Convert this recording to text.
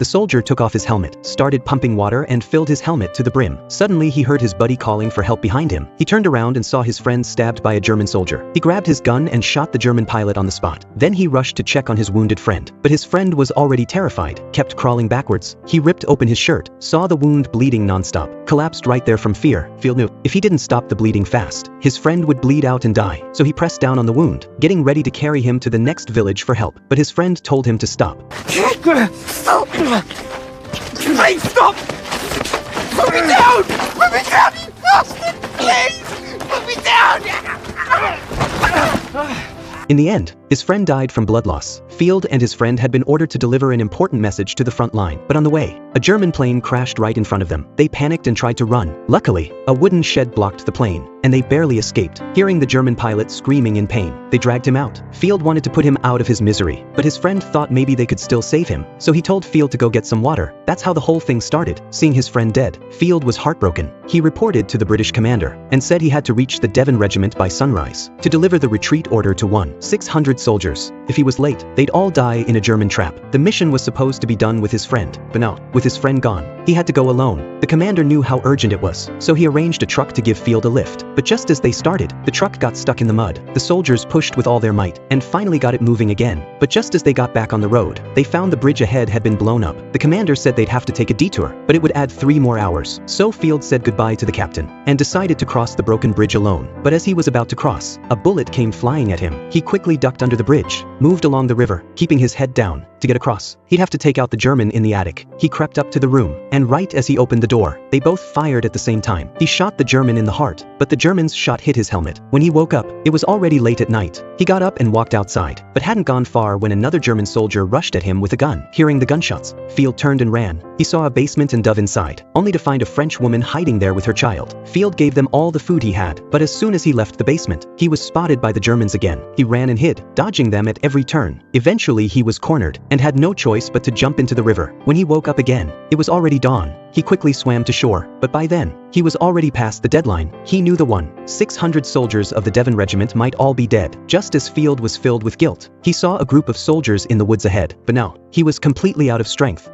The soldier took off his helmet, started pumping water and filled his helmet to the brim. Suddenly he heard his buddy calling for help behind him. He turned around and saw his friend stabbed by a German soldier. He grabbed his gun and shot the German pilot on the spot. Then he rushed to check on his wounded friend. But his friend was already terrified, kept crawling backwards. He ripped open his shirt, saw the wound bleeding nonstop, collapsed right there from fear. Field knew if he didn't stop the bleeding fast, his friend would bleed out and die. So he pressed down on the wound, getting ready to carry him to the next village for help. But his friend told him to stop. Please stop! Put me down! Put me down, you bastard! Please! Put me down! In the end, his friend died from blood loss. Field and his friend had been ordered to deliver an important message to the front line, but on the way, a German plane crashed right in front of them. They panicked and tried to run. Luckily, a wooden shed blocked the plane, and they barely escaped. Hearing the German pilot screaming in pain, they dragged him out. Field wanted to put him out of his misery, but his friend thought maybe they could still save him, so he told Field to go get some water. That's how the whole thing started. Seeing his friend dead, Field was heartbroken. He reported to the British commander and said he had to reach the Devon Regiment by sunrise to deliver the retreat order to 1,600 soldiers. If he was late, they'd all die in a German trap. The mission was supposed to be done with his friend, but now, with his friend gone, he had to go alone. The commander knew how urgent it was, so he arranged a truck to give Field a lift. But just as they started, the truck got stuck in the mud. The soldiers pushed with all their might, and finally got it moving again. But just as they got back on the road, they found the bridge ahead had been blown up. The commander said they'd have to take a detour, but it would add 3 more hours. So Field said goodbye to the captain, and decided to cross the broken bridge alone. But as he was about to cross, a bullet came flying at him. He quickly ducked under the bridge, moved along the river, keeping his head down. To get across, he'd have to take out the German in the attic. He crept up to the room, and right as he opened the door, they both fired at the same time. He shot the German in the heart, but the German's shot hit his helmet. When he woke up, it was already late at night. He got up and walked outside, but hadn't gone far when another German soldier rushed at him with a gun. Hearing the gunshots, Field turned and ran. He saw a basement and dove inside, only to find a French woman hiding there with her child. Field gave them all the food he had, but as soon as he left the basement, he was spotted by the Germans again. He ran and hid, dodging them at every turn. Eventually he was cornered, and had no choice but to jump into the river. When he woke up again, it was already dawn. He quickly swam to shore, but by then, he was already past the deadline. He knew the 1,600 soldiers of the Devon Regiment might all be dead. Just as Field was filled with guilt, he saw a group of soldiers in the woods ahead, but now, he was completely out of strength.